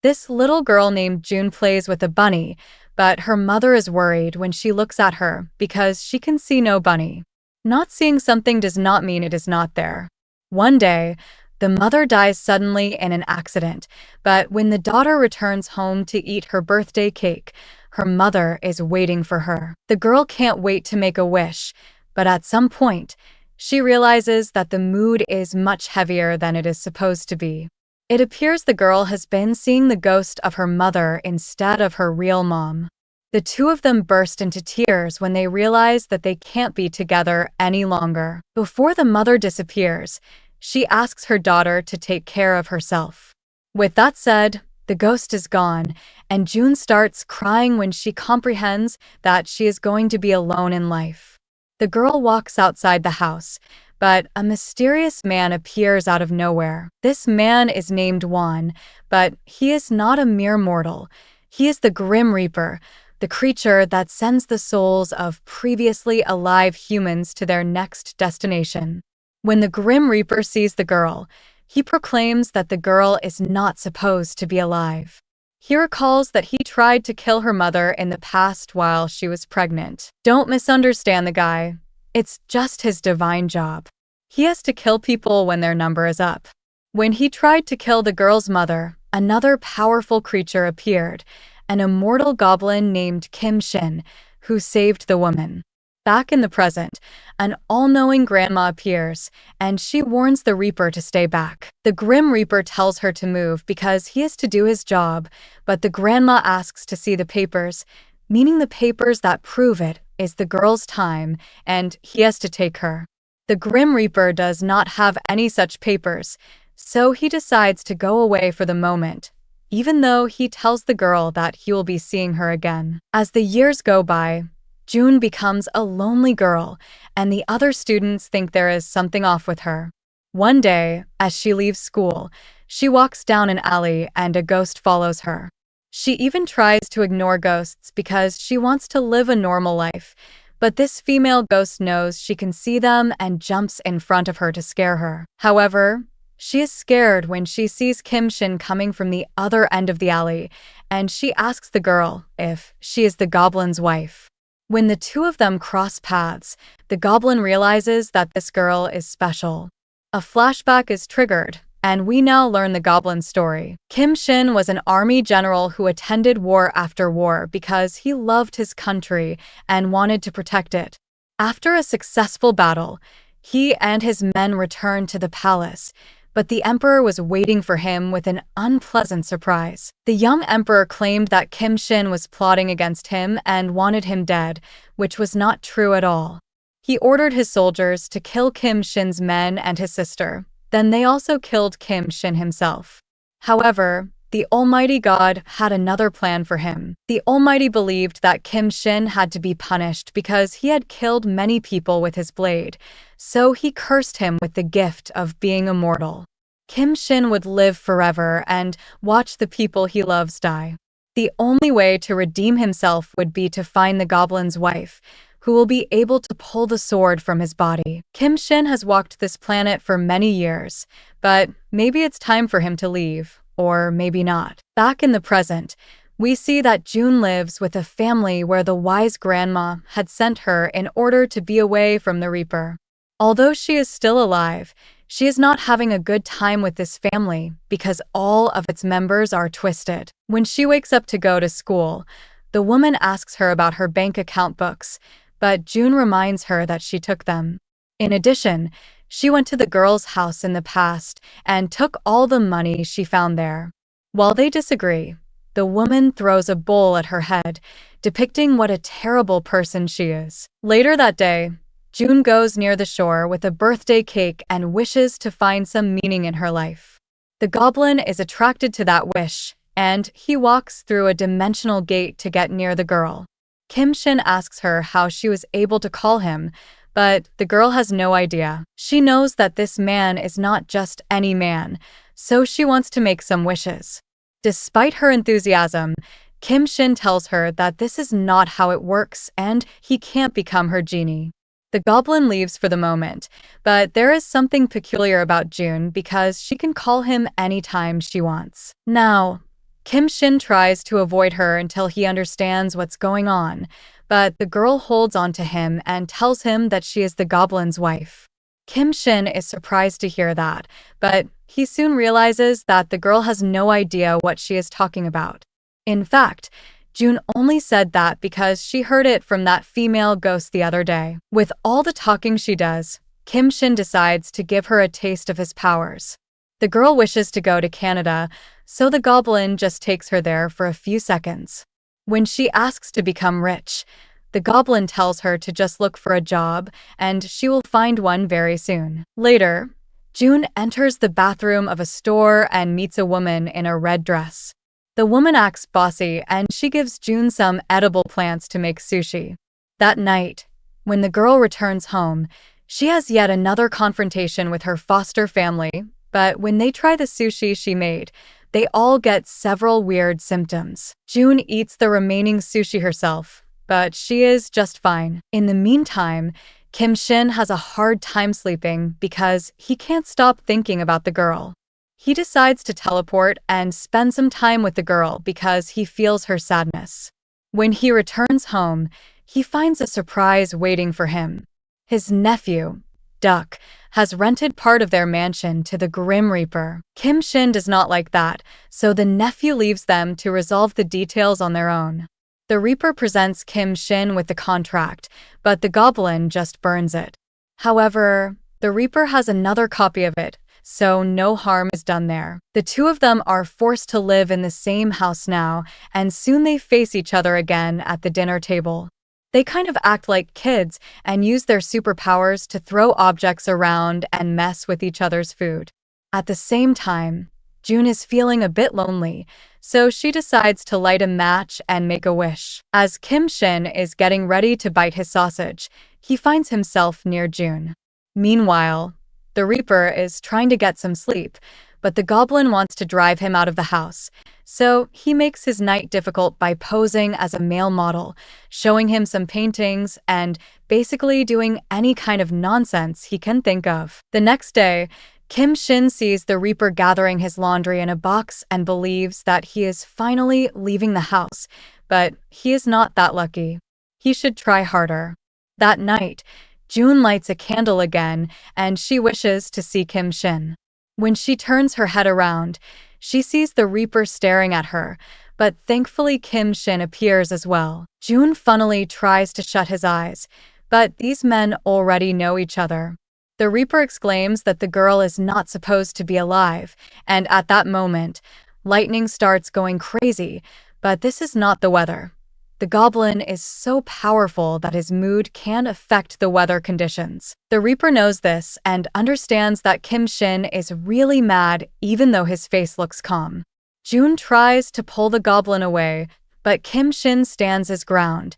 This little girl named June plays with a bunny, but her mother is worried when she looks at her because she can see no bunny. Not seeing something does not mean it is not there. One day, the mother dies suddenly in an accident, but when the daughter returns home to eat her birthday cake, her mother is waiting for her. The girl can't wait to make a wish, but at some point, she realizes that the mood is much heavier than it is supposed to be. It appears the girl has been seeing the ghost of her mother instead of her real mom. The two of them burst into tears when they realize that they can't be together any longer. Before the mother disappears, she asks her daughter to take care of herself. With that said, the ghost is gone, and June starts crying when she comprehends that she is going to be alone in life. The girl walks outside the house, but a mysterious man appears out of nowhere. This man is named Juan, but he is not a mere mortal. He is the Grim Reaper, the creature that sends the souls of previously alive humans to their next destination. When the Grim Reaper sees the girl, he proclaims that the girl is not supposed to be alive. He recalls that he tried to kill her mother in the past while she was pregnant. Don't misunderstand the guy. It's just his divine job. He has to kill people when their number is up. When he tried to kill the girl's mother, another powerful creature appeared, an immortal goblin named Kim Shin, who saved the woman. Back in the present, an all-knowing grandma appears, and she warns the Reaper to stay back. The Grim Reaper tells her to move because he is to do his job, but the grandma asks to see the papers, meaning the papers that prove it is the girl's time, and he has to take her. The Grim Reaper does not have any such papers, so he decides to go away for the moment, even though he tells the girl that he will be seeing her again. As the years go by, June becomes a lonely girl, and the other students think there is something off with her. One day, as she leaves school, she walks down an alley and a ghost follows her. She even tries to ignore ghosts because she wants to live a normal life, but this female ghost knows she can see them and jumps in front of her to scare her. However, she is scared when she sees Kim Shin coming from the other end of the alley, and she asks the girl if she is the goblin's wife. When the two of them cross paths, the goblin realizes that this girl is special. A flashback is triggered, and we now learn the goblin's story. Kim Shin was an army general who attended war after war because he loved his country and wanted to protect it. After a successful battle, he and his men returned to the palace, but the emperor was waiting for him with an unpleasant surprise. The young emperor claimed that Kim Shin was plotting against him and wanted him dead, which was not true at all. He ordered his soldiers to kill Kim Shin's men and his sister. Then they also killed Kim Shin himself. However, the Almighty God had another plan for him. The Almighty believed that Kim Shin had to be punished because he had killed many people with his blade, so he cursed him with the gift of being immortal. Kim Shin would live forever and watch the people he loves die. The only way to redeem himself would be to find the goblin's wife, who will be able to pull the sword from his body. Kim Shin has walked this planet for many years, but maybe it's time for him to leave, or maybe not. Back in the present, we see that June lives with a family where the wise grandma had sent her in order to be away from the Reaper. Although she is still alive, she is not having a good time with this family because all of its members are twisted. When she wakes up to go to school, the woman asks her about her bank account books, but June reminds her that she took them. In addition, she went to the girl's house in the past and took all the money she found there. While they disagree, the woman throws a bowl at her head, depicting what a terrible person she is. Later that day, June goes near the shore with a birthday cake and wishes to find some meaning in her life. The goblin is attracted to that wish, and he walks through a dimensional gate to get near the girl. Kim Shin asks her how she was able to call him, but the girl has no idea. She knows that this man is not just any man, so she wants to make some wishes. Despite her enthusiasm, Kim Shin tells her that this is not how it works and he can't become her genie. The goblin leaves for the moment, but there is something peculiar about June because she can call him anytime she wants. Now, Kim Shin tries to avoid her until he understands what's going on, but the girl holds on to him and tells him that she is the Goblin's wife. Kim Shin is surprised to hear that, but he soon realizes that the girl has no idea what she is talking about. In fact, June only said that because she heard it from that female ghost the other day. With all the talking she does, Kim Shin decides to give her a taste of his powers. The girl wishes to go to Canada, so the Goblin just takes her there for a few seconds. When she asks to become rich, the Goblin tells her to just look for a job, and she will find one very soon. Later, June enters the bathroom of a store and meets a woman in a red dress. The woman acts bossy, and she gives June some edible plants to make sushi. That night, when the girl returns home, she has yet another confrontation with her foster family, but when they try the sushi she made, they all get several weird symptoms. June eats the remaining sushi herself, but she is just fine. In the meantime, Kim Shin has a hard time sleeping because he can't stop thinking about the girl. He decides to teleport and spend some time with the girl because he feels her sadness. When he returns home, he finds a surprise waiting for him. His nephew, Duck, has rented part of their mansion to the Grim Reaper. Kim Shin does not like that, so the nephew leaves them to resolve the details on their own. The Reaper presents Kim Shin with the contract, but the Goblin just burns it. However, the Reaper has another copy of it, so no harm is done there. The two of them are forced to live in the same house now, and soon they face each other again at the dinner table. They kind of act like kids and use their superpowers to throw objects around and mess with each other's food. At the same time, June is feeling a bit lonely, so she decides to light a match and make a wish. As Kim Shin is getting ready to bite his sausage, he finds himself near June. Meanwhile, the Reaper is trying to get some sleep, but the Goblin wants to drive him out of the house, so he makes his night difficult by posing as a male model, showing him some paintings, and basically doing any kind of nonsense he can think of. The next day, Kim Shin sees the Reaper gathering his laundry in a box and believes that he is finally leaving the house, but he is not that lucky. He should try harder. That night, June lights a candle again, and she wishes to see Kim Shin. When she turns her head around, she sees the Reaper staring at her, but thankfully Kim Shin appears as well. June funnily tries to shut his eyes, but these men already know each other. The Reaper exclaims that the girl is not supposed to be alive, and at that moment, lightning starts going crazy, but this is not the weather. The Goblin is so powerful that his mood can affect the weather conditions. The Reaper knows this and understands that Kim Shin is really mad even though his face looks calm. June tries to pull the Goblin away, but Kim Shin stands his ground,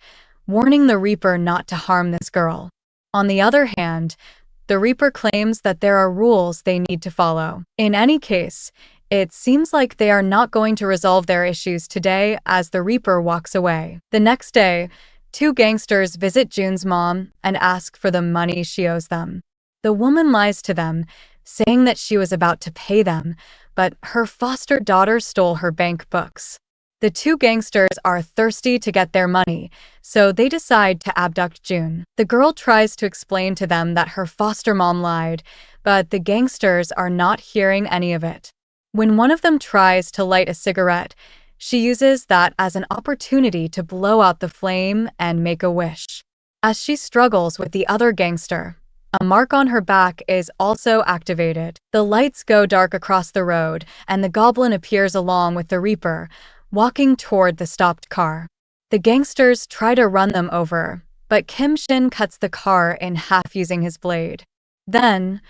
warning the Reaper not to harm this girl. On the other hand, the Reaper claims that there are rules they need to follow. In any case, it seems like they are not going to resolve their issues today as the Reaper walks away. The next day, two gangsters visit June's mom and ask for the money she owes them. The woman lies to them, saying that she was about to pay them, but her foster daughter stole her bank books. The two gangsters are thirsty to get their money, so they decide to abduct June. The girl tries to explain to them that her foster mom lied, but the gangsters are not hearing any of it. When one of them tries to light a cigarette, she uses that as an opportunity to blow out the flame and make a wish. As she struggles with the other gangster, a mark on her back is also activated. The lights go dark across the road, and the Goblin appears along with the Reaper, walking toward the stopped car. The gangsters try to run them over, but Kim Shin cuts the car in half using his blade. Then,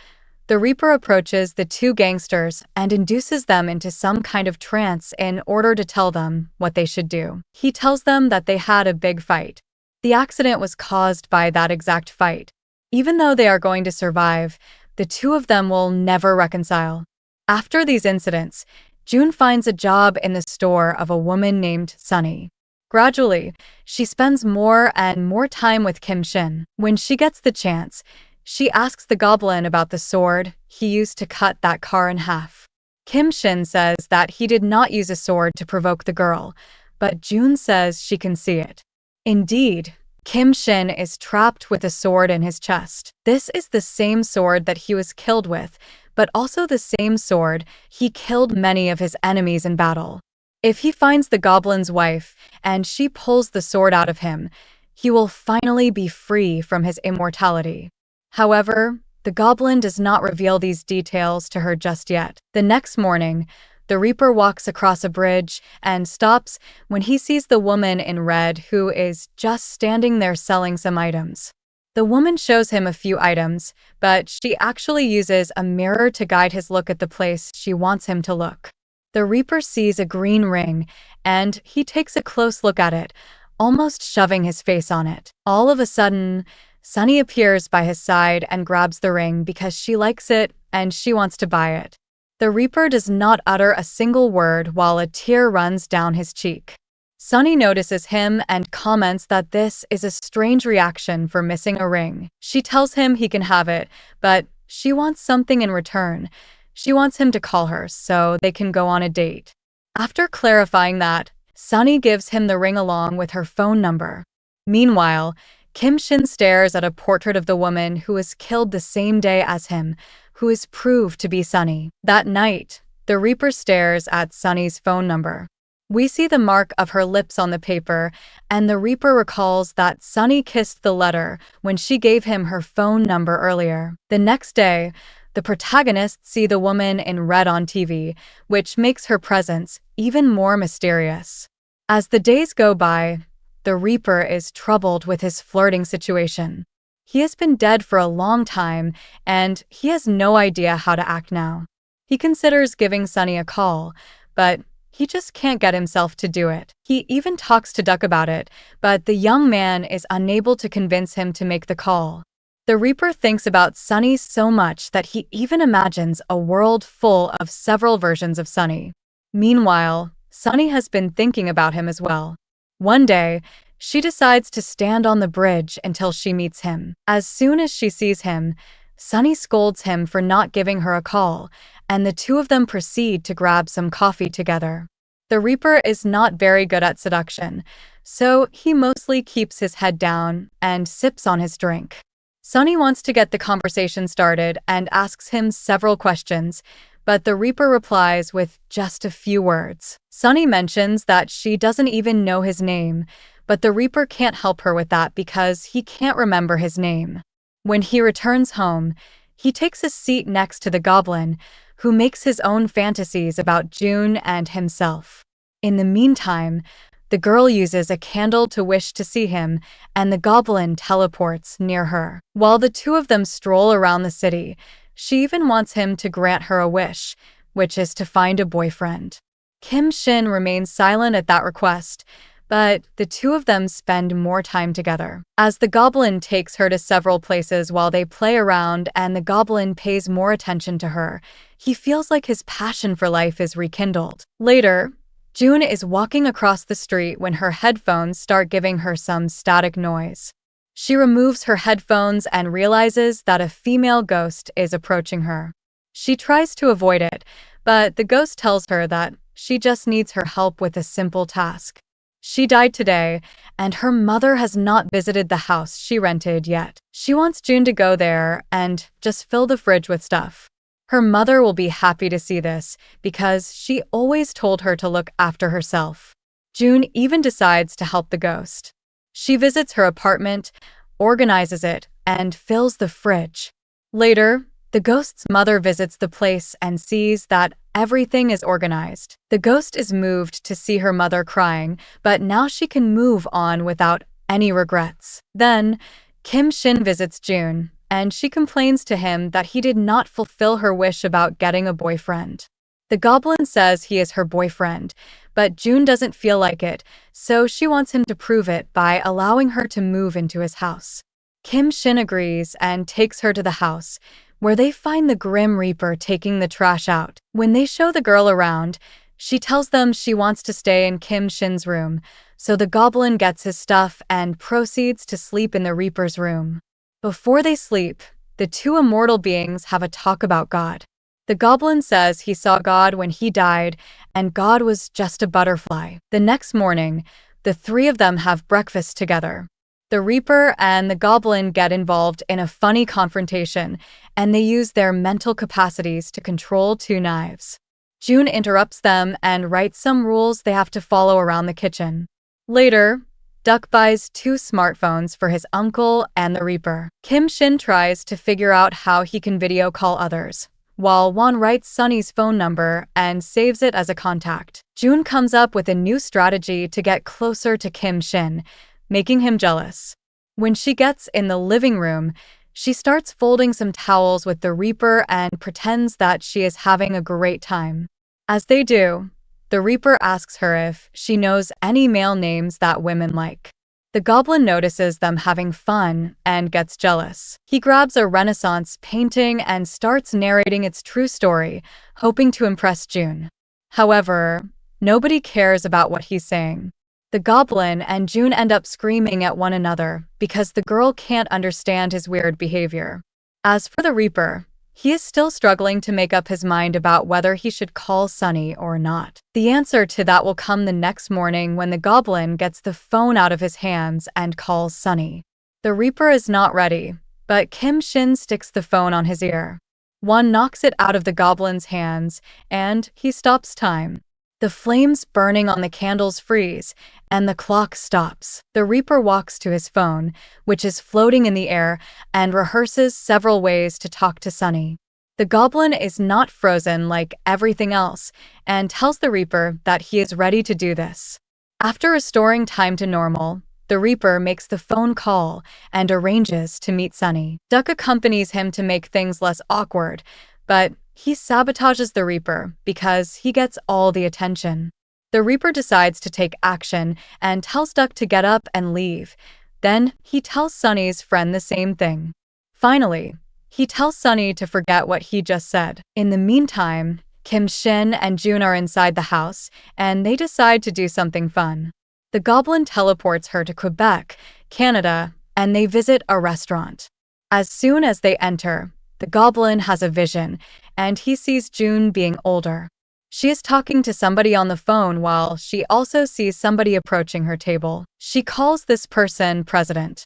the Reaper approaches the two gangsters and induces them into some kind of trance in order to tell them what they should do. He tells them that they had a big fight. The accident was caused by that exact fight. Even though they are going to survive, the two of them will never reconcile. After these incidents, June finds a job in the store of a woman named Sunny. Gradually, she spends more and more time with Kim Shin. When she gets the chance, she asks the Goblin about the sword he used to cut that car in half. Kim Shin says that he did not use a sword to provoke the girl, but June says she can see it. Indeed, Kim Shin is trapped with a sword in his chest. This is the same sword that he was killed with, but also the same sword he killed many of his enemies in battle. If he finds the goblin's wife and she pulls the sword out of him, he will finally be free from his immortality. However, the goblin does not reveal these details to her just yet. The next morning, the Reaper walks across a bridge and stops when he sees the woman in red who is just standing there selling some items. The woman shows him a few items, but she actually uses a mirror to guide his look at the place she wants him to look. The Reaper sees a green ring, and he takes a close look at it, almost shoving his face on it. All of a sudden, Sunny appears by his side and grabs the ring because she likes it and she wants to buy it. The Reaper does not utter a single word while a tear runs down his cheek. Sunny notices him and comments that this is a strange reaction for missing a ring. She tells him he can have it, but she wants something in return. She wants him to call her so they can go on a date. After clarifying that, Sunny gives him the ring along with her phone number. Meanwhile, Kim Shin stares at a portrait of the woman who was killed the same day as him, who is proved to be Sunny. That night, the Reaper stares at Sunny's phone number. We see the mark of her lips on the paper, and the Reaper recalls that Sunny kissed the letter when she gave him her phone number earlier. The next day, the protagonists see the woman in red on TV, which makes her presence even more mysterious. As the days go by, the Reaper is troubled with his flirting situation. He has been dead for a long time, and he has no idea how to act now. He considers giving Sunny a call, but he just can't get himself to do it. He even talks to Duck about it, but the young man is unable to convince him to make the call. The Reaper thinks about Sunny so much that he even imagines a world full of several versions of Sunny. Meanwhile, Sunny has been thinking about him as well. One day, she decides to stand on the bridge until she meets him. As soon as she sees him, Sunny scolds him for not giving her a call, and the two of them proceed to grab some coffee together. The Reaper is not very good at seduction, so he mostly keeps his head down and sips on his drink. Sunny wants to get the conversation started and asks him several questions, but the Reaper replies with just a few words. Sunny mentions that she doesn't even know his name, but the Reaper can't help her with that because he can't remember his name. When he returns home, he takes a seat next to the Goblin, who makes his own fantasies about June and himself. In the meantime, the girl uses a candle to wish to see him, and the Goblin teleports near her. While the two of them stroll around the city, she even wants him to grant her a wish, which is to find a boyfriend. Kim Shin remains silent at that request, but the two of them spend more time together. As the Goblin takes her to several places while they play around and the Goblin pays more attention to her, he feels like his passion for life is rekindled. Later, June is walking across the street when her headphones start giving her some static noise. She removes her headphones and realizes that a female ghost is approaching her. She tries to avoid it, but the ghost tells her that she just needs her help with a simple task. She died today, and her mother has not visited the house she rented yet. She wants June to go there and just fill the fridge with stuff. Her mother will be happy to see this because she always told her to look after herself. June even decides to help the ghost. She visits her apartment, organizes it, and fills the fridge. Later, the ghost's mother visits the place and sees that everything is organized. The ghost is moved to see her mother crying, but now she can move on without any regrets. Then, Kim Shin visits June, and she complains to him that he did not fulfill her wish about getting a boyfriend. The Goblin says he is her boyfriend, but June doesn't feel like it, so she wants him to prove it by allowing her to move into his house. Kim Shin agrees and takes her to the house, where they find the Grim Reaper taking the trash out. When they show the girl around, she tells them she wants to stay in Kim Shin's room, so the Goblin gets his stuff and proceeds to sleep in the Reaper's room. Before they sleep, the two immortal beings have a talk about God. The goblin says he saw God when he died, and God was just a butterfly. The next morning, the three of them have breakfast together. The Reaper and the Goblin get involved in a funny confrontation, and they use their mental capacities to control two knives. June interrupts them and writes some rules they have to follow around the kitchen. Later, Duck buys two smartphones for his uncle and the Reaper. Kim Shin tries to figure out how he can video call others, while Won writes Sunny's phone number and saves it as a contact. June comes up with a new strategy to get closer to Kim Shin, making him jealous. When she gets in the living room, she starts folding some towels with the Reaper and pretends that she is having a great time. As they do, the Reaper asks her if she knows any male names that women like. The Goblin notices them having fun and gets jealous. He grabs a Renaissance painting and starts narrating its true story, hoping to impress June. However, nobody cares about what he's saying. The Goblin and June end up screaming at one another because the girl can't understand his weird behavior. As for the Reaper, he is still struggling to make up his mind about whether he should call Sunny or not. The answer to that will come the next morning when the Goblin gets the phone out of his hands and calls Sunny. The Reaper is not ready, but Kim Shin sticks the phone on his ear. One knocks it out of the Goblin's hands, and he stops time. The flames burning on the candles freeze, and the clock stops. The Reaper walks to his phone, which is floating in the air, and rehearses several ways to talk to Sunny. The Goblin is not frozen like everything else, and tells the Reaper that he is ready to do this. After restoring time to normal, the Reaper makes the phone call and arranges to meet Sunny. Duck accompanies him to make things less awkward, but he sabotages the Reaper because he gets all the attention. The Reaper decides to take action and tells Duck to get up and leave. Then he tells Sunny's friend the same thing. Finally, he tells Sunny to forget what he just said. In the meantime, Kim Shin and June are inside the house, and they decide to do something fun. The Goblin teleports her to Quebec, Canada, and they visit a restaurant. As soon as they enter, the Goblin has a vision, and he sees June being older. She is talking to somebody on the phone while she also sees somebody approaching her table. She calls this person President.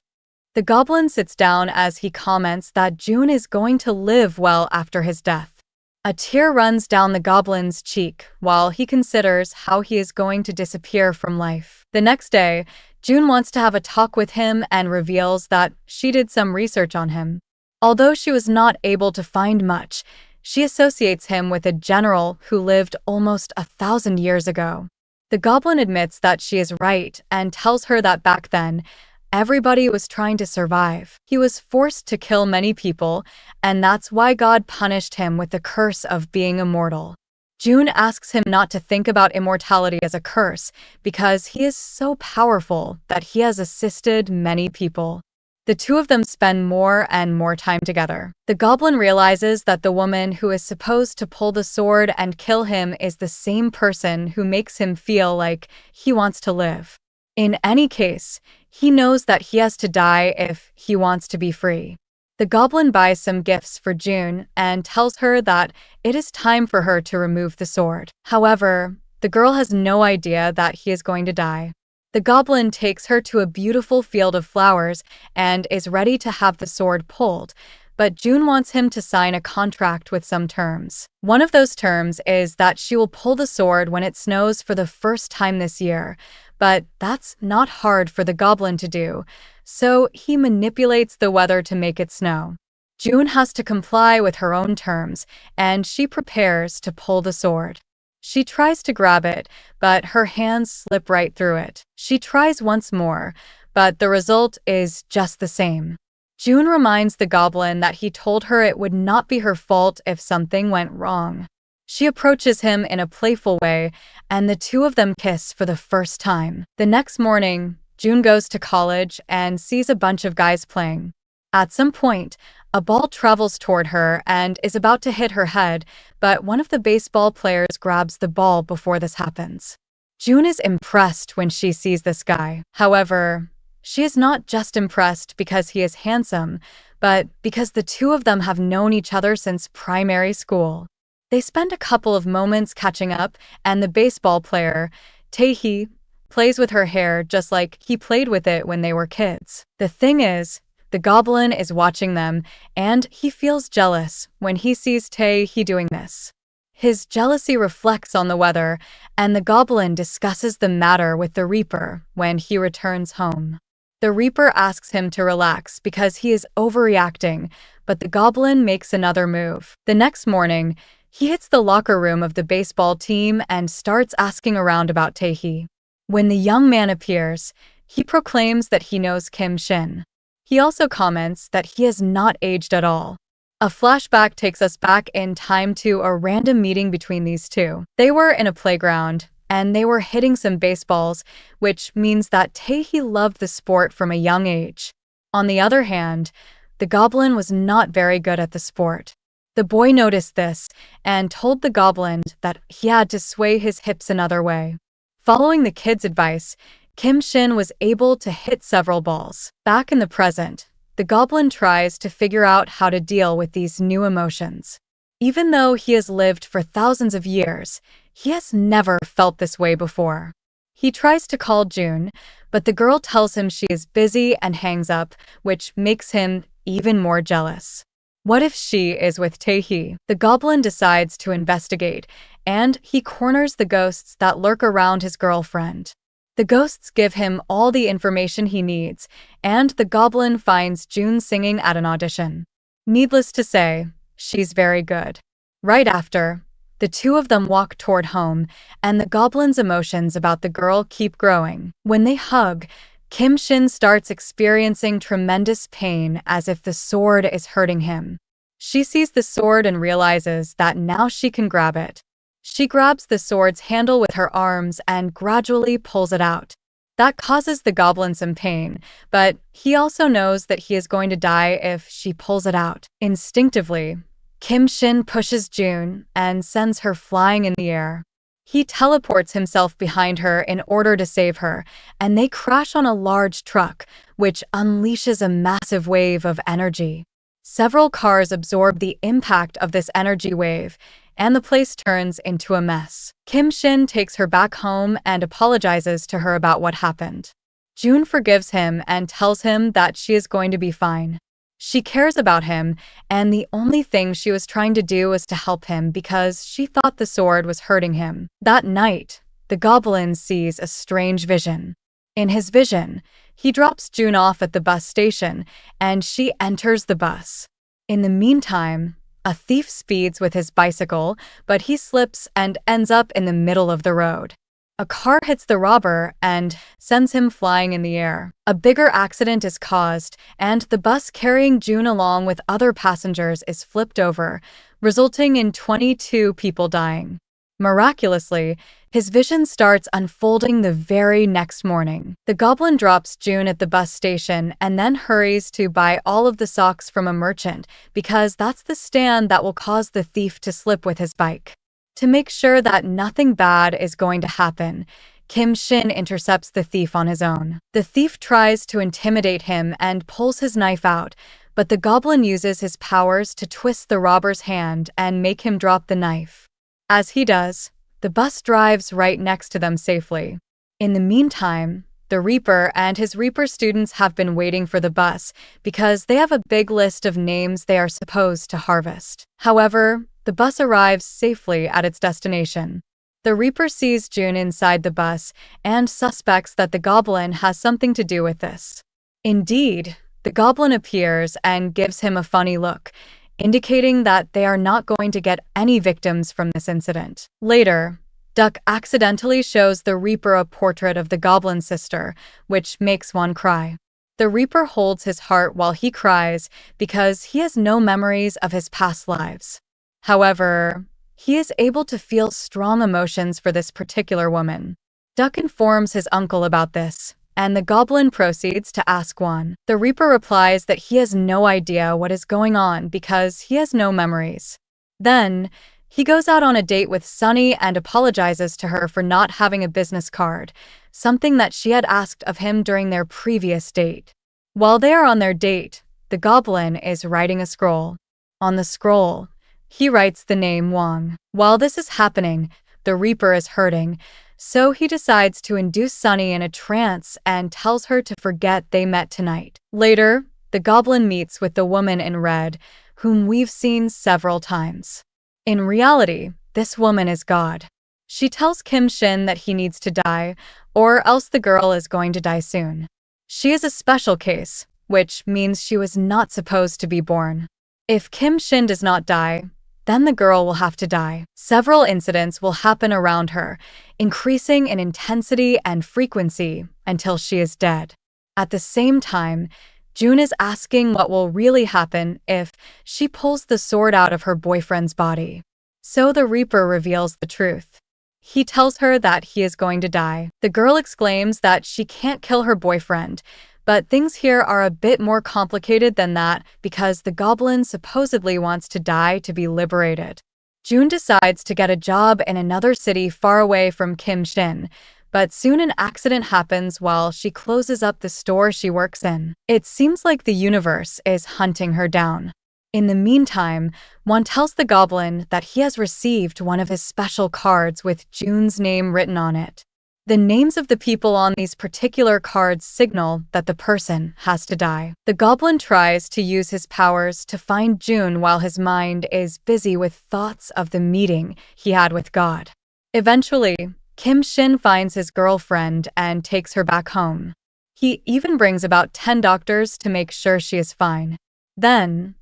The Goblin sits down as he comments that June is going to live well after his death. A tear runs down the Goblin's cheek while he considers how he is going to disappear from life. The next day, June wants to have a talk with him and reveals that she did some research on him. Although she was not able to find much, she associates him with a general who lived almost 1,000 years ago. The Goblin admits that she is right and tells her that back then, everybody was trying to survive. He was forced to kill many people, and that's why God punished him with the curse of being immortal. June asks him not to think about immortality as a curse because he is so powerful that he has assisted many people. The two of them spend more and more time together. The Goblin realizes that the woman who is supposed to pull the sword and kill him is the same person who makes him feel like he wants to live. In any case, he knows that he has to die if he wants to be free. The Goblin buys some gifts for June and tells her that it is time for her to remove the sword. However, the girl has no idea that he is going to die. The Goblin takes her to a beautiful field of flowers and is ready to have the sword pulled, but June wants him to sign a contract with some terms. One of those terms is that she will pull the sword when it snows for the first time this year, but that's not hard for the Goblin to do, so he manipulates the weather to make it snow. June has to comply with her own terms, and she prepares to pull the sword. She tries to grab it, but her hands slip right through it. She tries once more, but the result is just the same. June reminds the Goblin that he told her it would not be her fault if something went wrong. She approaches him in a playful way, and the two of them kiss for the first time. The next morning, June goes to college and sees a bunch of guys playing. At some point, a ball travels toward her and is about to hit her head, but one of the baseball players grabs the ball before this happens. June is impressed when she sees this guy. However, she is not just impressed because he is handsome, but because the two of them have known each other since primary school. They spend a couple of moments catching up, and the baseball player, Tae-hee, plays with her hair just like he played with it when they were kids. The thing is, the goblin is watching them, and he feels jealous when he sees Tae-hee doing this. His jealousy reflects on the weather, and the goblin discusses the matter with the Reaper when he returns home. The Reaper asks him to relax because he is overreacting, but the goblin makes another move. The next morning, he hits the locker room of the baseball team and starts asking around about Tae-hee. When the young man appears, he proclaims that he knows Kim Shin. He also comments that he has not aged at all. A flashback takes us back in time to a random meeting between these two. They were in a playground, and they were hitting some baseballs, which means that Tae-hee loved the sport from a young age. On the other hand, the goblin was not very good at the sport. The boy noticed this and told the goblin that he had to sway his hips another way. Following the kid's advice, Kim Shin was able to hit several balls. Back in the present, the goblin tries to figure out how to deal with these new emotions. Even though he has lived for thousands of years, he has never felt this way before. He tries to call June, but the girl tells him she is busy and hangs up, which makes him even more jealous. What if she is with Tae-hee? The goblin decides to investigate, and he corners the ghosts that lurk around his girlfriend. The ghosts give him all the information he needs, and the goblin finds June singing at an audition. Needless to say, she's very good. Right after, the two of them walk toward home, and the goblin's emotions about the girl keep growing. When they hug, Kim Shin starts experiencing tremendous pain as if the sword is hurting him. She sees the sword and realizes that now she can grab it. She grabs the sword's handle with her arms and gradually pulls it out. That causes the goblin some pain, but he also knows that he is going to die if she pulls it out. Instinctively, Kim Shin pushes June and sends her flying in the air. He teleports himself behind her in order to save her, and they crash on a large truck, which unleashes a massive wave of energy. Several cars absorb the impact of this energy wave, and the place turns into a mess. Kim Shin takes her back home and apologizes to her about what happened. June forgives him and tells him that she is going to be fine. She cares about him, and the only thing she was trying to do was to help him because she thought the sword was hurting him. That night, the goblin sees a strange vision. In his vision, he drops June off at the bus station, and she enters the bus. In the meantime, a thief speeds with his bicycle, but he slips and ends up in the middle of the road. A car hits the robber and sends him flying in the air. A bigger accident is caused, and the bus carrying June along with other passengers is flipped over, resulting in 22 people dying. Miraculously, his vision starts unfolding the very next morning. The goblin drops June at the bus station and then hurries to buy all of the socks from a merchant because that's the stand that will cause the thief to slip with his bike. To make sure that nothing bad is going to happen, Kim Shin intercepts the thief on his own. The thief tries to intimidate him and pulls his knife out, but the goblin uses his powers to twist the robber's hand and make him drop the knife. As he does, the bus drives right next to them safely. In the meantime, the Reaper and his Reaper students have been waiting for the bus because they have a big list of names they are supposed to harvest. However, the bus arrives safely at its destination. The Reaper sees June inside the bus and suspects that the goblin has something to do with this. Indeed, the goblin appears and gives him a funny look, indicating that they are not going to get any victims from this incident. Later, Duck accidentally shows the Reaper a portrait of the goblin's sister, which makes one cry. The Reaper holds his heart while he cries because he has no memories of his past lives. However, he is able to feel strong emotions for this particular woman. Duck informs his uncle about this, and the goblin proceeds to ask Juan. The Reaper replies that he has no idea what is going on because he has no memories. Then, he goes out on a date with Sunny and apologizes to her for not having a business card, something that she had asked of him during their previous date. While they are on their date, the goblin is writing a scroll. On the scroll, He writes the name Wang. While this is happening, the Reaper is hurting, so he decides to induce Sunny in a trance and tells her to forget they met tonight. Later, the Goblin meets with the woman in red, whom we've seen several times. In reality, this woman is God. She tells Kim Shin that he needs to die, or else the girl is going to die soon. She is a special case, which means she was not supposed to be born. If Kim Shin does not die, then the girl will have to die. Several incidents will happen around her, increasing in intensity and frequency until she is dead. At the same time, June is asking what will really happen if she pulls the sword out of her boyfriend's body. So the Reaper reveals the truth. He tells her that he is going to die. The girl exclaims that she can't kill her boyfriend, but things here are a bit more complicated than that because the Goblin supposedly wants to die to be liberated. June decides to get a job in another city far away from Kim Shin, but soon an accident happens while she closes up the store she works in. It seems like the universe is hunting her down. In the meantime, Juan tells the Goblin that he has received one of his special cards with June's name written on it. The names of the people on these particular cards signal that the person has to die. The Goblin tries to use his powers to find June while his mind is busy with thoughts of the meeting he had with God. Eventually, Kim Shin finds his girlfriend and takes her back home. He even brings about 10 doctors to make sure she is fine. Then,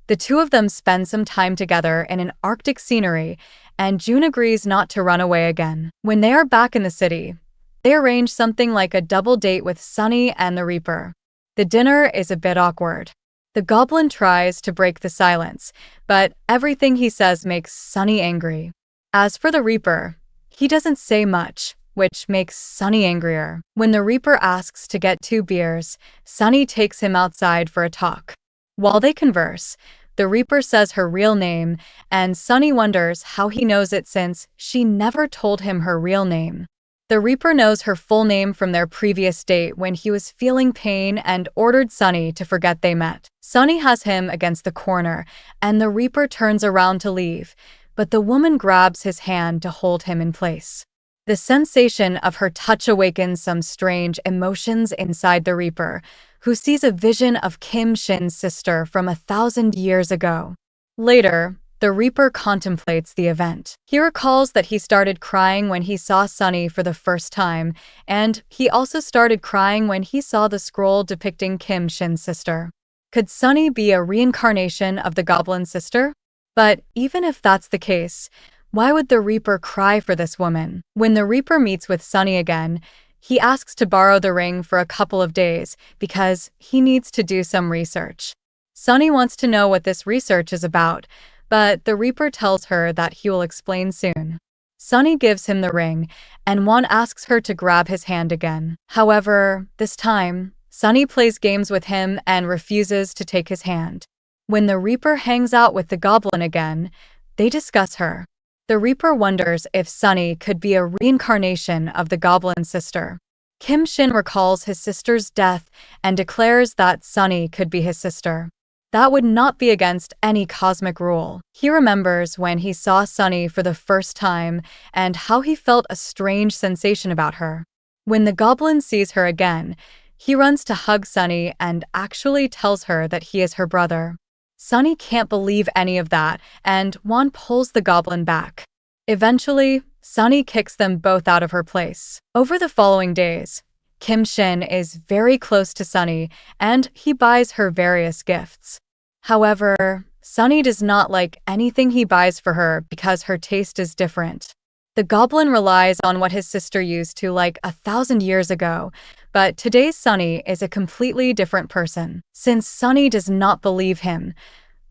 the two of them spend some time together in an Arctic scenery, and June agrees not to run away again. When they are back in the city, they arrange something like a double date with Sunny and the Reaper. The dinner is a bit awkward. The Goblin tries to break the silence, but everything he says makes Sunny angry. As for the Reaper, he doesn't say much, which makes Sunny angrier. When the Reaper asks to get 2 beers, Sunny takes him outside for a talk. While they converse, the Reaper says her real name, and Sunny wonders how he knows it since she never told him her real name. The Reaper knows her full name from their previous date when he was feeling pain and ordered Sunny to forget they met. Sunny has him against the corner, and the Reaper turns around to leave, but the woman grabs his hand to hold him in place. The sensation of her touch awakens some strange emotions inside the Reaper, who sees a vision of Kim Shin's sister from 1,000 years ago. Later, the Reaper contemplates the event. He recalls that he started crying when he saw Sunny for the first time, and he also started crying when he saw the scroll depicting Kim Shin's sister. Could Sunny be a reincarnation of the Goblin sister? But even if that's the case, why would the Reaper cry for this woman? When the Reaper meets with Sunny again, he asks to borrow the ring for a couple of days because he needs to do some research. Sunny wants to know what this research is about, but the Reaper tells her that he will explain soon. Sunny gives him the ring, and Juan asks her to grab his hand again. However, this time, Sunny plays games with him and refuses to take his hand. When the Reaper hangs out with the Goblin again, they discuss her. The Reaper wonders if Sunny could be a reincarnation of the Goblin's sister. Kim Shin recalls his sister's death and declares that Sunny could be his sister. That would not be against any cosmic rule. He remembers when he saw Sunny for the first time and how he felt a strange sensation about her. When the Goblin sees her again, he runs to hug Sunny and actually tells her that he is her brother. Sunny can't believe any of that, and Juan pulls the Goblin back. Eventually, Sunny kicks them both out of her place. Over the following days, Kim Shin is very close to Sunny, and he buys her various gifts. However, Sunny does not like anything he buys for her because her taste is different. The Goblin relies on what his sister used to like 1,000 years ago, but today's Sunny is a completely different person. Since Sunny does not believe him,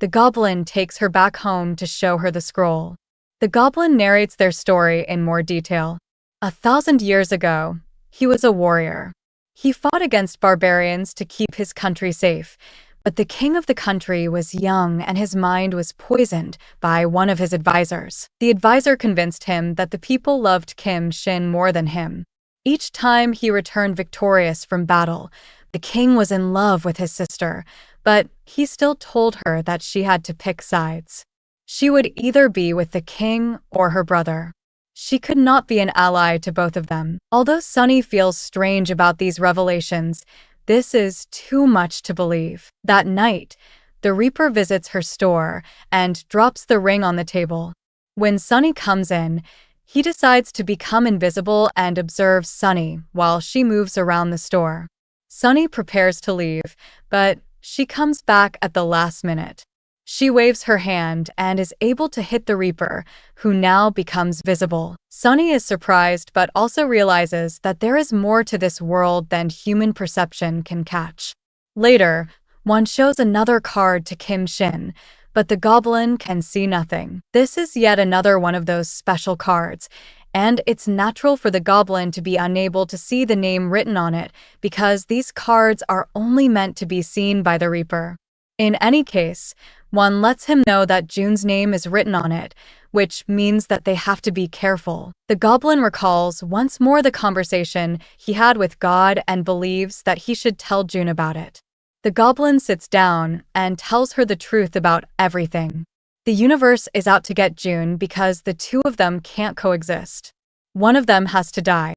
the Goblin takes her back home to show her the scroll. The Goblin narrates their story in more detail. 1,000 years ago, he was a warrior. He fought against barbarians to keep his country safe, but the king of the country was young and his mind was poisoned by one of his advisors. The advisor convinced him that the people loved Kim Shin more than him. Each time he returned victorious from battle, the king was in love with his sister, but he still told her that she had to pick sides. She would either be with the king or her brother. She could not be an ally to both of them. Although Sunny feels strange about these revelations, this is too much to believe. That night, the Reaper visits her store and drops the ring on the table. When Sunny comes in, he decides to become invisible and observes Sunny while she moves around the store. Sunny prepares to leave, but she comes back at the last minute. She waves her hand and is able to hit the Reaper, who now becomes visible. Sunny is surprised but also realizes that there is more to this world than human perception can catch. Later, one shows another card to Kim Shin, but the Goblin can see nothing. This is yet another one of those special cards, and it's natural for the Goblin to be unable to see the name written on it because these cards are only meant to be seen by the Reaper. In any case, one lets him know that June's name is written on it, which means that they have to be careful. The Goblin recalls once more the conversation he had with God and believes that he should tell June about it. The Goblin sits down and tells her the truth about everything. The universe is out to get June because the two of them can't coexist. One of them has to die.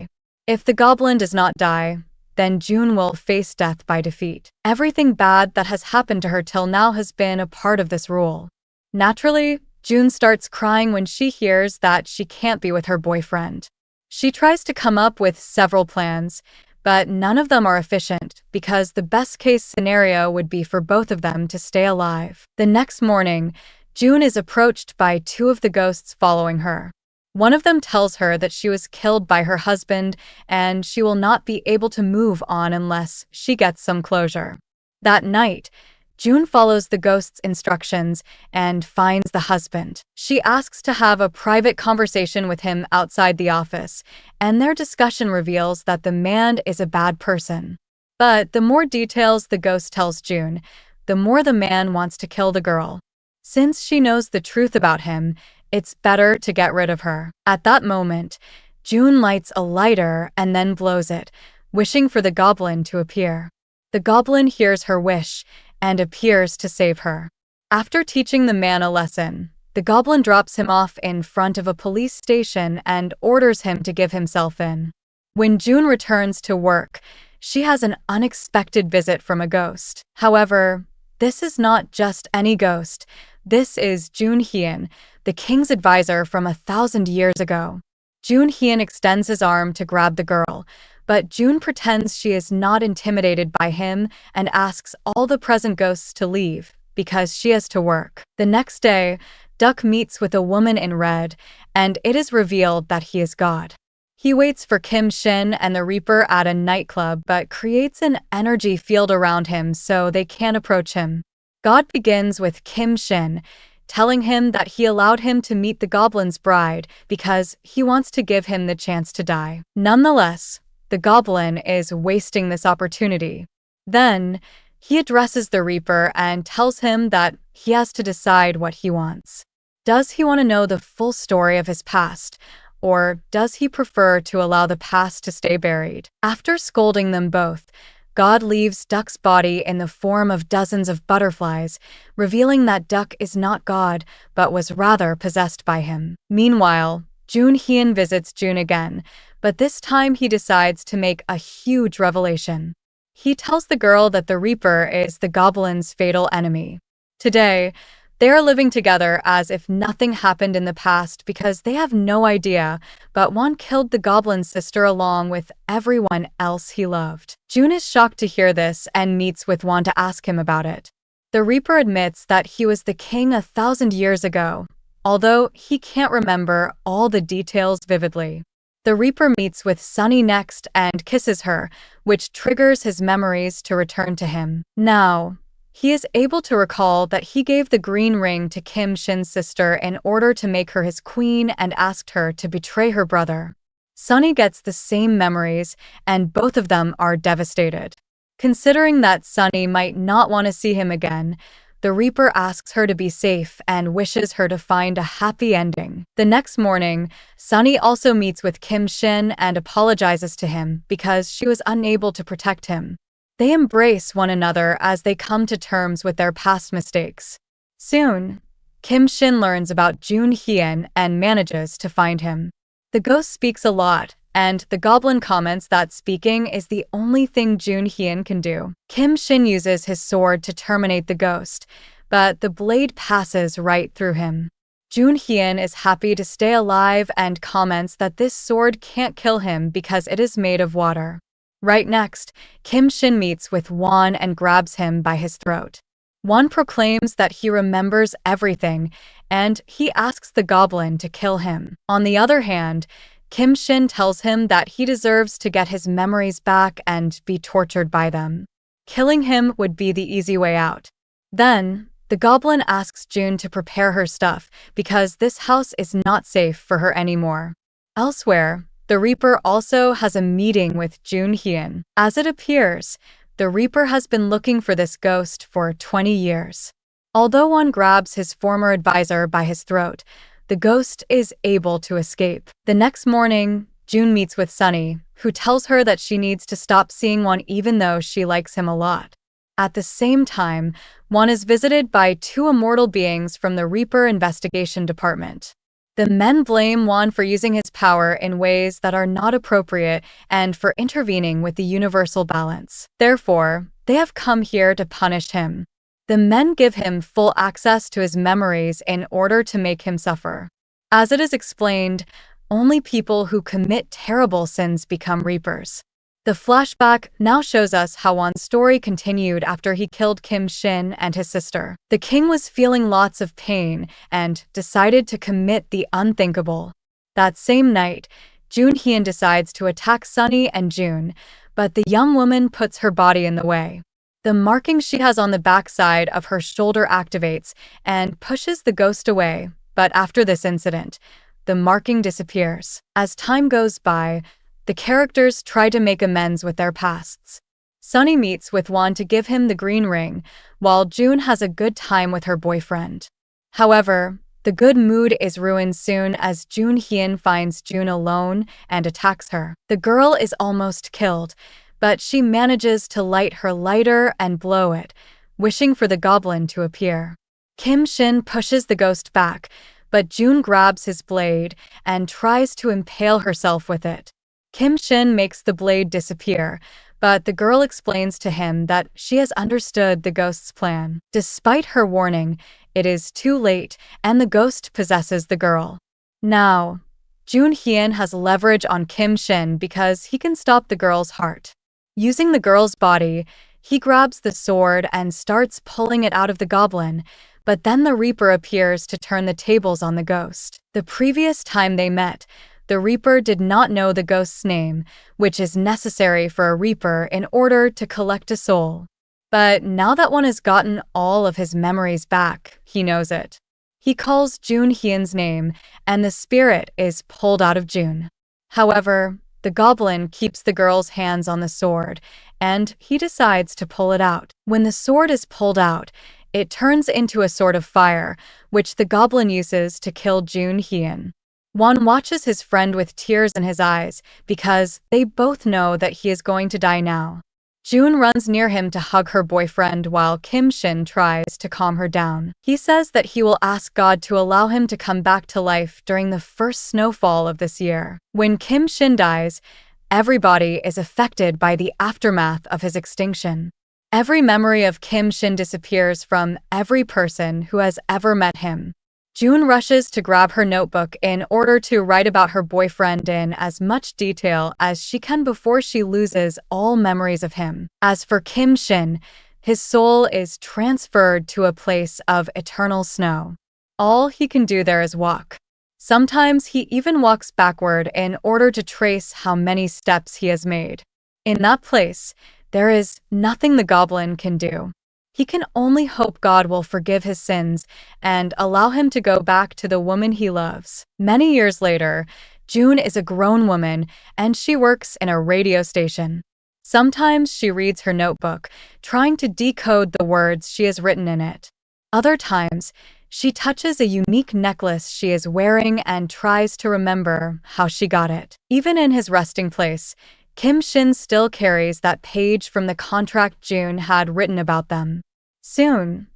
If the Goblin does not die, then June will face death by defeat. Everything bad that has happened to her till now has been a part of this rule. Naturally, June starts crying when she hears that she can't be with her boyfriend. She tries to come up with several plans, but none of them are efficient because the best-case scenario would be for both of them to stay alive. The next morning, June is approached by two of the ghosts following her. One of them tells her that she was killed by her husband and she will not be able to move on unless she gets some closure. That night, June follows the ghost's instructions and finds the husband. She asks to have a private conversation with him outside the office, and their discussion reveals that the man is a bad person. But the more details the ghost tells June, the more the man wants to kill the girl. Since she knows the truth about him, it's better to get rid of her. At that moment, June lights a lighter and then blows it, wishing for the Goblin to appear. The Goblin hears her wish and appears to save her. After teaching the man a lesson, the Goblin drops him off in front of a police station and orders him to give himself in. When June returns to work, she has an unexpected visit from a ghost. However, this is not just any ghost. This is Jun Hyun, the king's advisor from 1,000 years ago. Jun Hyun extends his arm to grab the girl, but June pretends she is not intimidated by him and asks all the present ghosts to leave because she has to work. The next day, Duck meets with a woman in red, and it is revealed that he is God. He waits for Kim Shin and the Reaper at a nightclub but creates an energy field around him so they can't approach him. God begins with Kim Shin, telling him that he allowed him to meet the Goblin's bride because he wants to give him the chance to die. Nonetheless, the Goblin is wasting this opportunity. Then, he addresses the Reaper and tells him that he has to decide what he wants. Does he want to know the full story of his past, or does he prefer to allow the past to stay buried? After scolding them both, God leaves Duck's body in the form of dozens of butterflies, revealing that Duck is not God, but was rather possessed by him. Meanwhile, Jun Hyun visits June again, but this time he decides to make a huge revelation. He tells the girl that the Reaper is the Goblin's fatal enemy. Today, they are living together as if nothing happened in the past because they have no idea, but one killed the Goblin's sister along with everyone else he loved. June is shocked to hear this and meets with Wan to ask him about it. The Reaper admits that he was the king 1,000 years ago, although he can't remember all the details vividly. The Reaper meets with Sunny next and kisses her, which triggers his memories to return to him. Now, he is able to recall that he gave the green ring to Kim Shin's sister in order to make her his queen and asked her to betray her brother. Sunny gets the same memories, and both of them are devastated. Considering that Sunny might not want to see him again, the Reaper asks her to be safe and wishes her to find a happy ending. The next morning, Sunny also meets with Kim Shin and apologizes to him because she was unable to protect him. They embrace one another as they come to terms with their past mistakes. Soon, Kim Shin learns about Jun Hyun and manages to find him. The ghost speaks a lot, and the goblin comments that speaking is the only thing Jun Hyun can do. Kim Shin uses his sword to terminate the ghost, but the blade passes right through him. Jun Hyun is happy to stay alive and comments that this sword can't kill him because it is made of water. Right next, Kim Shin meets with Won and grabs him by his throat. Won proclaims that he remembers everything, and he asks the goblin to kill him. On the other hand, Kim Shin tells him that he deserves to get his memories back and be tortured by them. Killing him would be the easy way out. Then, the goblin asks June to prepare her stuff because this house is not safe for her anymore. Elsewhere, the Reaper also has a meeting with Jun Hyun. As it appears, the Reaper has been looking for this ghost for 20 years. Although one grabs his former advisor by his throat, the ghost is able to escape. The next morning, June meets with Sunny, who tells her that she needs to stop seeing Won even though she likes him a lot. At the same time, Won is visited by two immortal beings from the Reaper Investigation Department. The men blame Won for using his power in ways that are not appropriate and for intervening with the universal balance. Therefore, they have come here to punish him. The men give him full access to his memories in order to make him suffer. As it is explained, only people who commit terrible sins become Reapers. The flashback now shows us how Won's story continued after he killed Kim Shin and his sister. The king was feeling lots of pain and decided to commit the unthinkable. That same night, Jun Hyun decides to attack Sunny and June, but the young woman puts her body in the way. The marking she has on the backside of her shoulder activates and pushes the ghost away, but after this incident, the marking disappears. As time goes by, the characters try to make amends with their pasts. Sunny meets with Won to give him the green ring, while June has a good time with her boyfriend. However, the good mood is ruined soon as Jun Hyun finds June alone and attacks her. The girl is almost killed, but she manages to light her lighter and blow it, wishing for the goblin to appear. Kim Shin pushes the ghost back, but June grabs his blade and tries to impale herself with it. Kim Shin makes the blade disappear, but the girl explains to him that she has understood the ghost's plan. Despite her warning, it is too late and the ghost possesses the girl. Now, Jun Hyun has leverage on Kim Shin because he can stop the girl's heart. Using the girl's body, he grabs the sword and starts pulling it out of the goblin, but then the Reaper appears to turn the tables on the ghost. The previous time they met, the Reaper did not know the ghost's name, which is necessary for a Reaper in order to collect a soul. But now that one has gotten all of his memories back, he knows it. He calls Jun Hyun's name, and the spirit is pulled out of June. However, the goblin keeps the girl's hands on the sword, and he decides to pull it out. When the sword is pulled out, it turns into a sort of fire, which the goblin uses to kill Jun Hyun. Won watches his friend with tears in his eyes because they both know that he is going to die now. June runs near him to hug her boyfriend while Kim Shin tries to calm her down. He says that he will ask God to allow him to come back to life during the first snowfall of this year. When Kim Shin dies, everybody is affected by the aftermath of his extinction. Every memory of Kim Shin disappears from every person who has ever met him. June rushes to grab her notebook in order to write about her boyfriend in as much detail as she can before she loses all memories of him. As for Kim Shin, his soul is transferred to a place of eternal snow. All he can do there is walk. Sometimes he even walks backward in order to trace how many steps he has made. In that place, there is nothing the goblin can do. He can only hope God will forgive his sins and allow him to go back to the woman he loves. Many years later, June is a grown woman and she works in a radio station. Sometimes she reads her notebook, trying to decode the words she has written in it. Other times, she touches a unique necklace she is wearing and tries to remember how she got it. Even in his resting place, Kim Shin still carries that page from the contract June had written about them. Soon,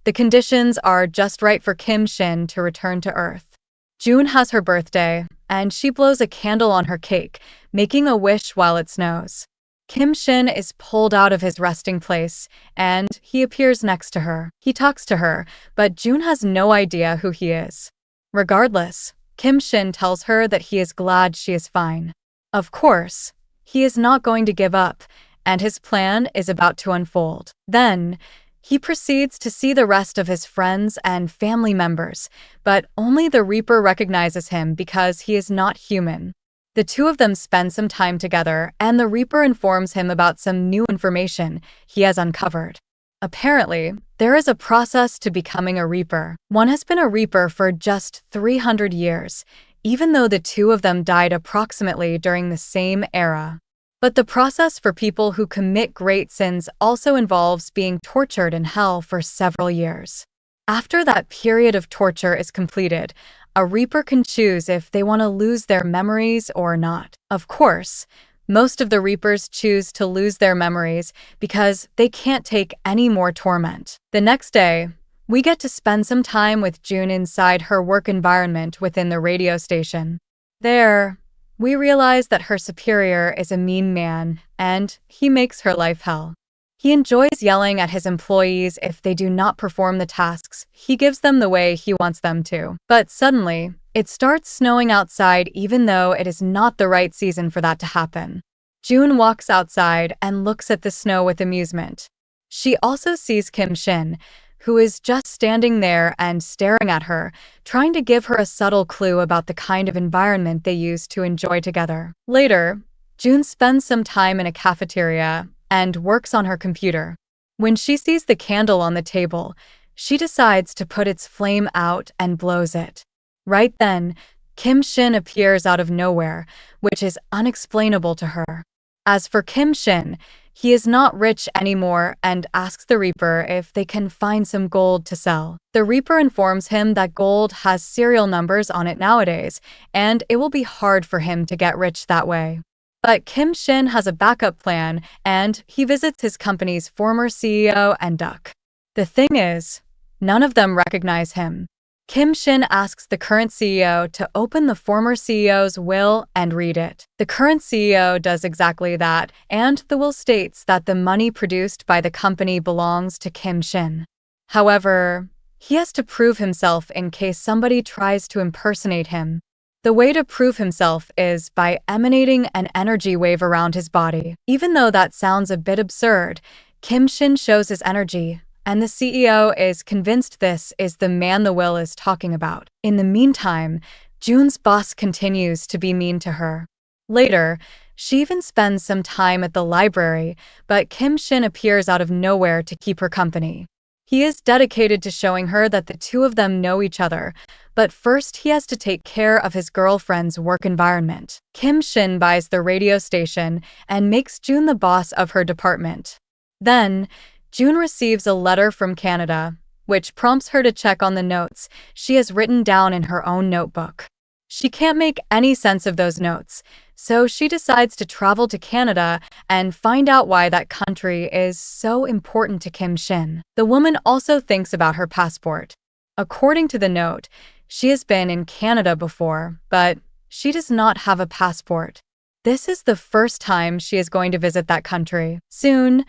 The conditions are just right for Kim Shin to return to Earth. June has her birthday, and she blows a candle on her cake, making a wish while it snows. Kim Shin is pulled out of his resting place, and he appears next to her. He talks to her, but June has no idea who he is. Regardless, Kim Shin tells her that he is glad she is fine. Of course, he is not going to give up, and his plan is about to unfold. Then, he proceeds to see the rest of his friends and family members, but only the Reaper recognizes him because he is not human. The two of them spend some time together, and the Reaper informs him about some new information he has uncovered. Apparently, there is a process to becoming a Reaper. One has been a Reaper for just 300 years, even though the two of them died approximately during the same era. But the process for people who commit great sins also involves being tortured in hell for several years. After that period of torture is completed, a Reaper can choose if they want to lose their memories or not. Of course, most of the Reapers choose to lose their memories because they can't take any more torment. The next day, we get to spend some time with June inside her work environment within the radio station. There, we realize that her superior is a mean man, and he makes her life hell. He enjoys yelling at his employees if they do not perform the tasks he gives them the way he wants them to. But suddenly, it starts snowing outside even though it is not the right season for that to happen. June walks outside and looks at the snow with amusement. She also sees Kim Shin, who is just standing there and staring at her, trying to give her a subtle clue about the kind of environment they use to enjoy together. Later, June spends some time in a cafeteria and works on her computer. When she sees the candle on the table, she decides to put its flame out and blows it. Right then, Kim Shin appears out of nowhere, which is unexplainable to her. As for Kim Shin, he is not rich anymore and asks the Reaper if they can find some gold to sell. The Reaper informs him that gold has serial numbers on it nowadays, and it will be hard for him to get rich that way. But Kim Shin has a backup plan, and he visits his company's former CEO and duck. The thing is, none of them recognize him. Kim Shin asks the current CEO to open the former CEO's will and read it. The current CEO does exactly that, and the will states that the money produced by the company belongs to Kim Shin. However, he has to prove himself in case somebody tries to impersonate him. The way to prove himself is by emanating an energy wave around his body. Even though that sounds a bit absurd, Kim Shin shows his energy, and the CEO is convinced this is the man the will is talking about. In the meantime, June's boss continues to be mean to her. Later, she even spends some time at the library, but Kim Shin appears out of nowhere to keep her company. He is dedicated to showing her that the two of them know each other, but first he has to take care of his girlfriend's work environment. Kim Shin buys the radio station and makes June the boss of her department. Then, June receives a letter from Canada, which prompts her to check on the notes she has written down in her own notebook. She can't make any sense of those notes, so she decides to travel to Canada and find out why that country is so important to Kim Shin. The woman also thinks about her passport. According to the note, she has been in Canada before, but she does not have a passport. This is the first time she is going to visit that country. Soon,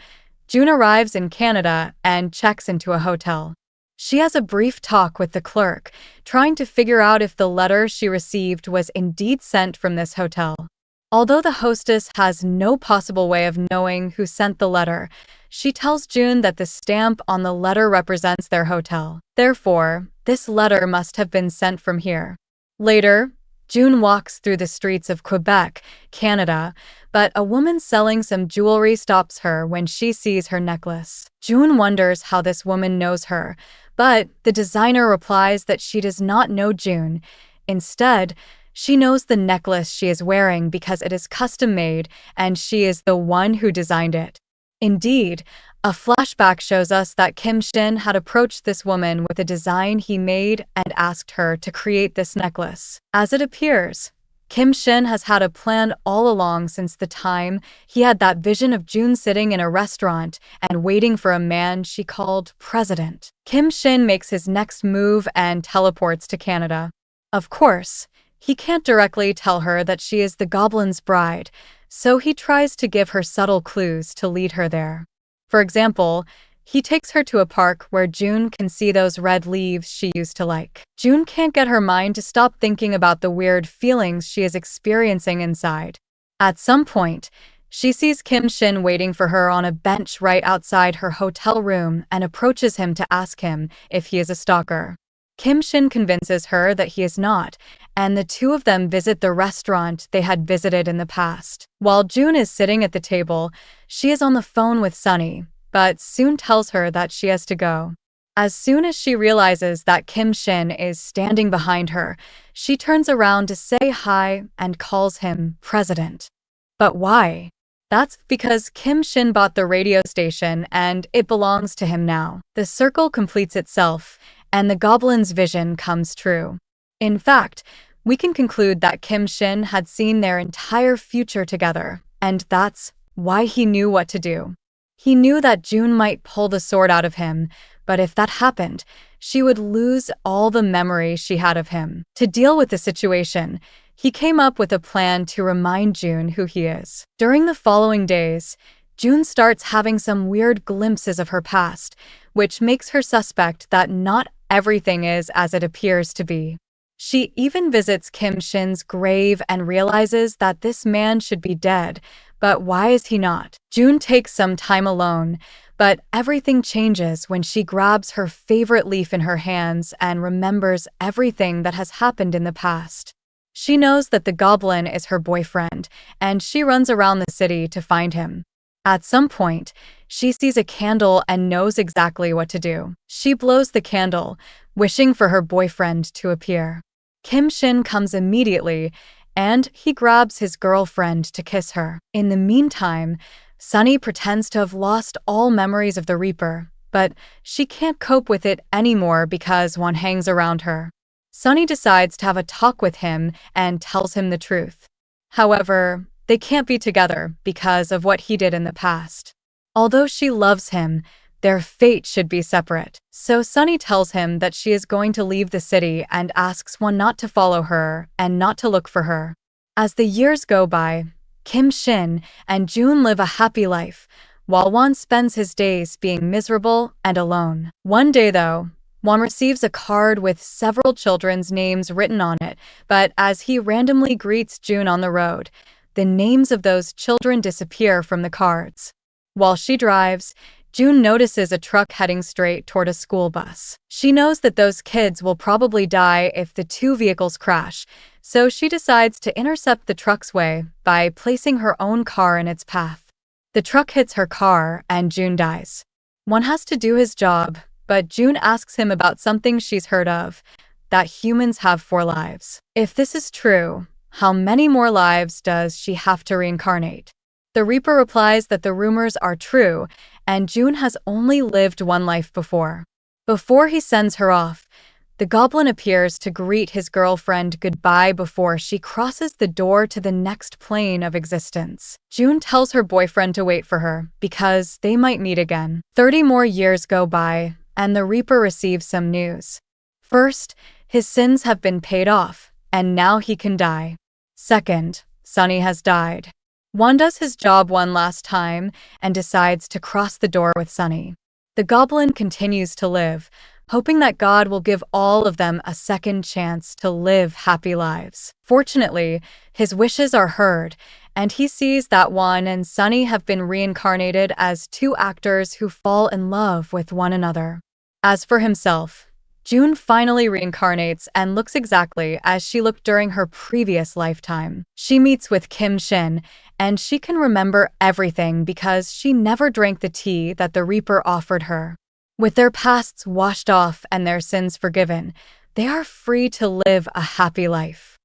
June arrives in Canada and checks into a hotel. She has a brief talk with the clerk, trying to figure out if the letter she received was indeed sent from this hotel. Although the hostess has no possible way of knowing who sent the letter, she tells June that the stamp on the letter represents their hotel. Therefore, this letter must have been sent from here. Later, June walks through the streets of Quebec, Canada, but a woman selling some jewelry stops her when she sees her necklace. June wonders how this woman knows her, but the designer replies that she does not know June. Instead, she knows the necklace she is wearing because it is custom-made and she is the one who designed it. Indeed, a flashback shows us that Kim Shin had approached this woman with a design he made and asked her to create this necklace. As it appears, Kim Shin has had a plan all along since the time he had that vision of June sitting in a restaurant and waiting for a man she called President. Kim Shin makes his next move and teleports to Canada. Of course, he can't directly tell her that she is the Goblin's bride, so he tries to give her subtle clues to lead her there. For example, he takes her to a park where June can see those red leaves she used to like. June can't get her mind to stop thinking about the weird feelings she is experiencing inside. At some point, she sees Kim Shin waiting for her on a bench right outside her hotel room and approaches him to ask him if he is a stalker. Kim Shin convinces her that he is not, and the two of them visit the restaurant they had visited in the past. While June is sitting at the table, she is on the phone with Sunny, but soon tells her that she has to go. As soon as she realizes that Kim Shin is standing behind her, she turns around to say hi and calls him President. But why? That's because Kim Shin bought the radio station and it belongs to him now. The circle completes itself, and the Goblin's vision comes true. In fact, we can conclude that Kim Shin had seen their entire future together, and that's why he knew what to do. He knew that June might pull the sword out of him, but if that happened, she would lose all the memory she had of him. To deal with the situation, he came up with a plan to remind June who he is. During the following days, June starts having some weird glimpses of her past, which makes her suspect that not everything is as it appears to be. She even visits Kim Shin's grave and realizes that this man should be dead, but why is he not? June takes some time alone, but everything changes when she grabs her favorite leaf in her hands and remembers everything that has happened in the past. She knows that the Goblin is her boyfriend, and she runs around the city to find him. At some point, she sees a candle and knows exactly what to do. She blows the candle, wishing for her boyfriend to appear. Kim Shin comes immediately, and he grabs his girlfriend to kiss her. In the meantime, Sunny pretends to have lost all memories of the Reaper, but she can't cope with it anymore because one hangs around her. Sunny decides to have a talk with him and tells him the truth. However, they can't be together because of what he did in the past. Although she loves him, their fate should be separate. So Sunny tells him that she is going to leave the city and asks one not to follow her and not to look for her. As the years go by, Kim Shin and June live a happy life, while Won spends his days being miserable and alone. One day, though, Won receives a card with several children's names written on it, but as he randomly greets June on the road, the names of those children disappear from the cards. While she drives, June notices a truck heading straight toward a school bus. She knows that those kids will probably die if the two vehicles crash, so she decides to intercept the truck's way by placing her own car in its path. The truck hits her car and June dies. One has to do his job, but June asks him about something she's heard of, that humans have 4 lives. If this is true, how many more lives does she have to reincarnate? The Reaper replies that the rumors are true, and June has only lived 1 life before. Before he sends her off, the Goblin appears to greet his girlfriend goodbye before she crosses the door to the next plane of existence. June tells her boyfriend to wait for her, because they might meet again. 30 more years go by, and the Reaper receives some news. First, his sins have been paid off, and now he can die. Second, Sunny has died. Won does his job one last time and decides to cross the door with Sunny. The Goblin continues to live, hoping that God will give all of them a second chance to live happy lives. Fortunately, his wishes are heard, and he sees that Won and Sunny have been reincarnated as 2 actors who fall in love with one another. As for himself, June finally reincarnates and looks exactly as she looked during her previous lifetime. She meets with Kim Shin, and she can remember everything because she never drank the tea that the Reaper offered her. With their pasts washed off and their sins forgiven, they are free to live a happy life.